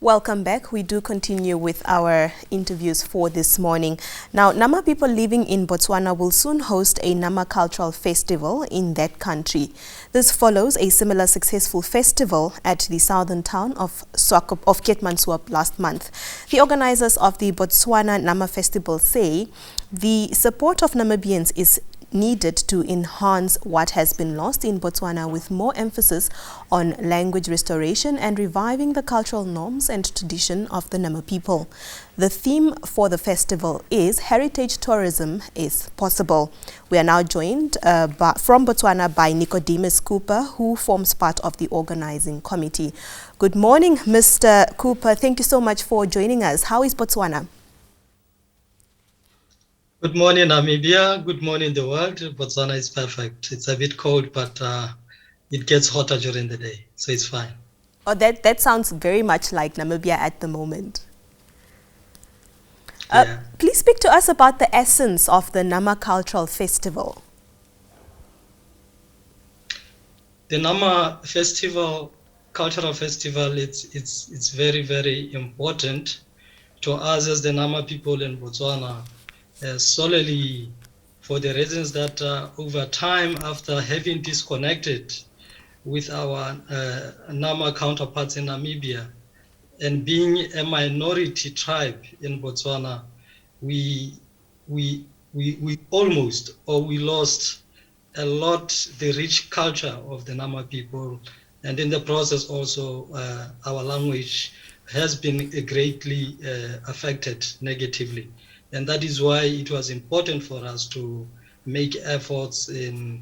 Welcome back. We do continue with our interviews for this morning. Now, Nama people living in Botswana will soon host a Nama cultural festival in that country. This follows a similar successful festival at the southern town of Keetmanshoop last month. The organizers of the Botswana Nama Festival say the support of Namabians is needed to enhance what has been lost in Botswana, with more emphasis on language restoration and reviving the cultural norms and tradition of the Nama people. The theme for the festival is Heritage Tourism is Possible. We are now joined from Botswana by Nichodimus Cooper, who forms part of the organizing committee. Good morning, Mr. Cooper. Thank you so much for joining us. How is Botswana? Good morning, Namibia. Good morning, the world. Botswana is perfect. It's a bit cold, but it gets hotter during the day, so it's fine. Oh, that sounds very much like Namibia at the moment. Yeah. Please speak to us about the essence of the Nama Cultural Festival. The Nama Festival, cultural festival, it's very, very important to us as the Nama people in Botswana. Solely for the reasons that over time, after having disconnected with our Nama counterparts in Namibia and being a minority tribe in Botswana, we almost, or we lost a lot the rich culture of the Nama people, and in the process also our language has been greatly affected negatively. And that is why it was important for us to make efforts in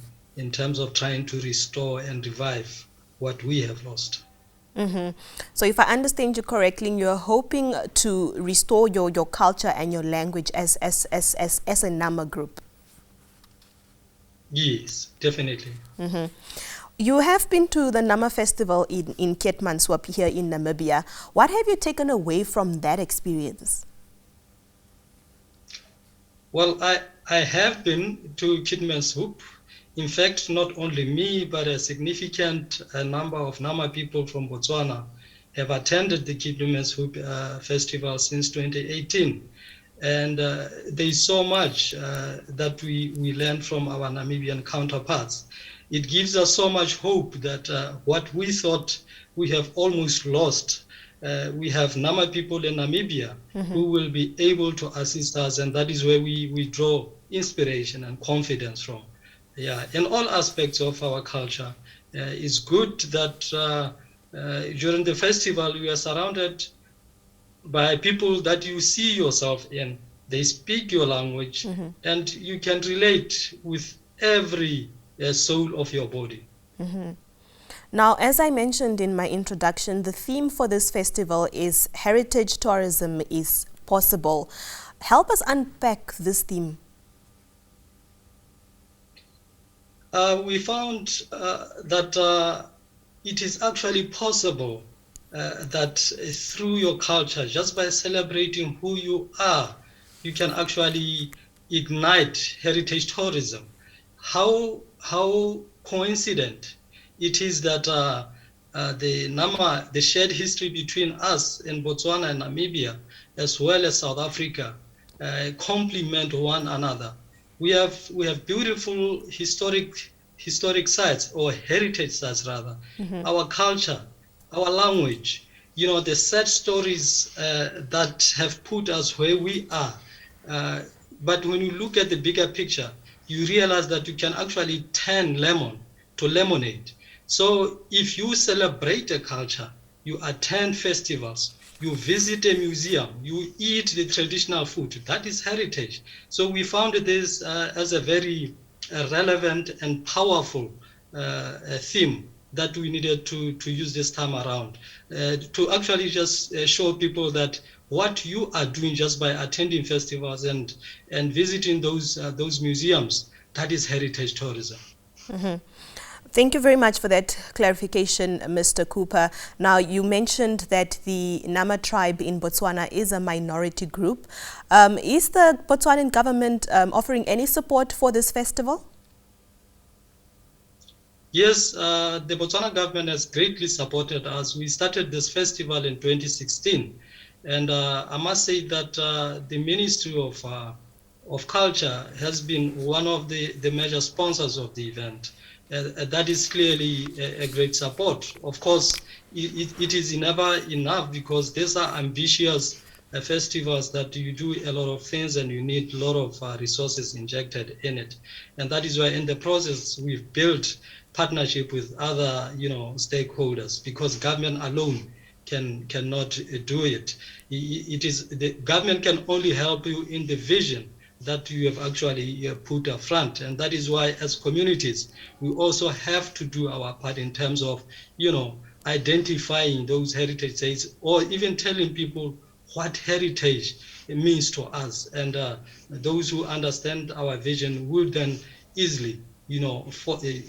terms of trying to restore and revive what we have lost. Mm-hmm. So if I understand you correctly, you're hoping to restore your culture and your language as a Nama group. Yes, definitely. Mm-hmm. You have been to the Nama Festival in Keetmanshoop here in Namibia. What have you taken away from that experience? Well, I have been to Keetmanshoop. In fact, not only me, but a significant number of Nama people from Botswana have attended the Keetmanshoop festival since 2018. And there is so much that we learn from our Namibian counterparts. It gives us so much hope that what we thought we have almost lost, we have Nama people in Namibia who will be able to assist us, and that is where we draw inspiration and confidence from. Yeah, in all aspects of our culture, it's good that during the festival we are surrounded by people that you see yourself in. They speak your language, and you can relate with every soul of your body. Now, as I mentioned in my introduction, the theme for this festival is Heritage Tourism is Possible. Help us unpack this theme. We found that it is actually possible that through your culture, just by celebrating who you are, you can actually ignite heritage tourism. How coincident it is that the shared history between us in Botswana and Namibia, as well as South Africa, complement one another. We have beautiful historic sites, or heritage sites rather. Our culture, our language, the sad stories that have put us where we are. But when you look at the bigger picture, you realize that you can actually turn lemon to lemonade. So if you celebrate a culture, you attend festivals, you visit a museum, you eat the traditional food, that is heritage. So we found this as a very relevant and powerful theme that we needed to use this time around, to actually just show people that what you are doing just by attending festivals and visiting those museums, that is heritage tourism. Thank you very much for that clarification, Mr. Cooper. Now, you mentioned that the Nama tribe in Botswana is a minority group. Is the Botswanan government offering any support for this festival? Yes, the Botswana government has greatly supported us. We started this festival in 2016, and I must say that the Ministry of Culture has been one of the major sponsors of the event. That is clearly a great support. Of course, it is never enough because these are ambitious festivals that you do a lot of things and you need a lot of resources injected in it. And that is why in the process we've built partnership with other stakeholders, because government alone cannot do it. It is the government can only help you in the vision that you have actually put up front, and that is why as communities we also have to do our part in terms of identifying those heritage sites, or even telling people what heritage means to us, and those who understand our vision will then easily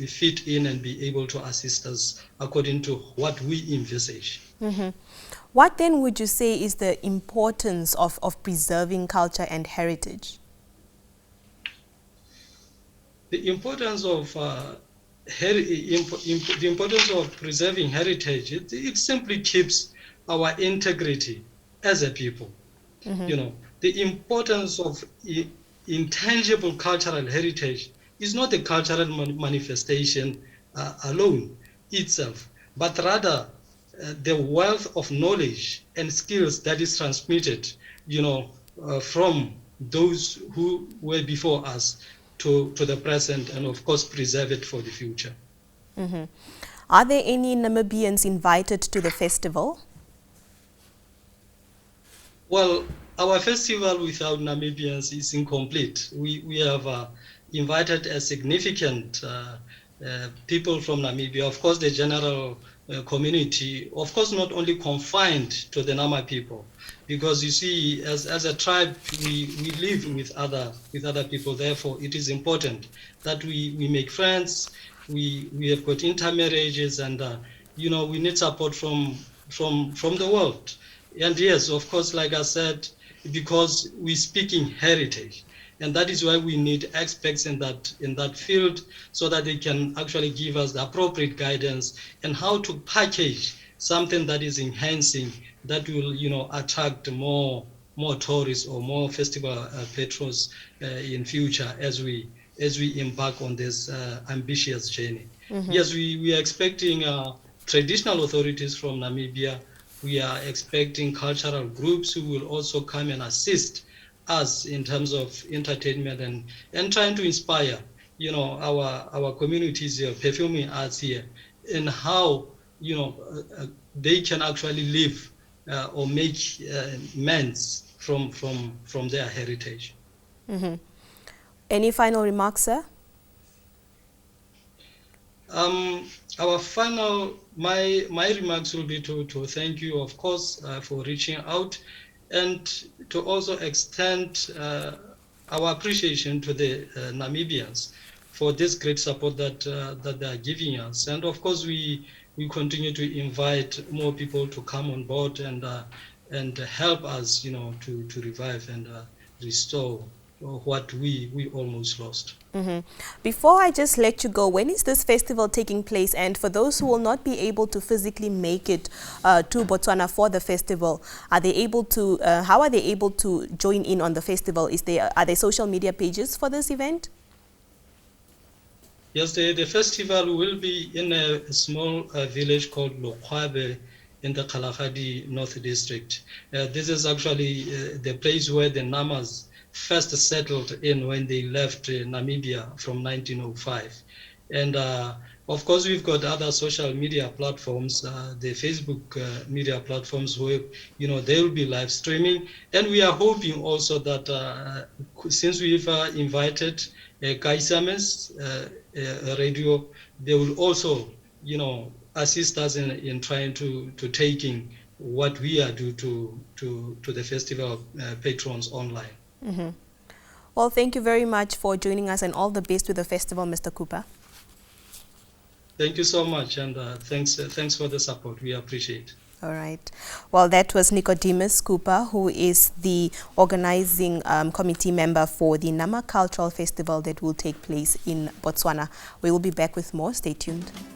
fit in and be able to assist us according to what we envisage. Mm-hmm. What then would you say is the importance of preserving culture and heritage? The importance of the importance of preserving heritage, it simply keeps our integrity as a people. Mm-hmm. The importance of intangible cultural heritage is not a cultural manifestation alone itself, but rather the wealth of knowledge and skills that is transmitted, from those who were before us to the present, and of course preserve it for the future. Mm-hmm. Are there any Namabians invited to the festival? Well, our festival without Namibians is incomplete. We have invited a significant people from Namibia, of course the general community, of course not only confined to the Nama people, because you see, as a tribe we live with other people. Therefore it is important that we make friends. We have got intermarriages, and we need support from the world. And yes, of course, like I said, because we're speaking heritage, and that is why we need experts in that field, so that they can actually give us the appropriate guidance and how to package something that is enhancing, that will attract more tourists or more festival patrons in future as we embark on this ambitious journey. Mm-hmm. Yes, we are expecting traditional authorities from Namibia. We are expecting cultural groups who will also come and assist us in terms of entertainment and trying to inspire our communities here, performing arts here, and how they can actually live or make amends from their heritage. Mm-hmm. Any final remarks, sir? My remarks will be to thank you, of course, for reaching out, and to also extend our appreciation to the Namibians for this great support that they are giving us. And of course, we continue to invite more people to come on board and help us, to revive and restore what we almost lost. Mm-hmm. Before I just let you go, when is this festival taking place? And for those who will not be able to physically make it to Botswana for the festival, are they able to? How are they able to join in on the festival? Are there social media pages for this event? Yes, the festival will be in a small village called Lokwabe in the Kalahari North District. This is actually the place where the Namas first settled in when they left Namibia from 1905. And of course, we've got other social media platforms, the Facebook media platforms, where they will be live streaming. And we are hoping also that since we've invited Kaisames radio, they will also assist us in trying to taking what we are due to the festival patrons online. Mm-hmm. Well, thank you very much for joining us, and all the best with the festival, Mr. Cooper. Thank you so much, and thanks for the support. We appreciate it. All right. Well, that was Nichodimus Cooper, who is the organizing committee member for the Nama Cultural Festival that will take place in Botswana. We will be back with more. Stay tuned.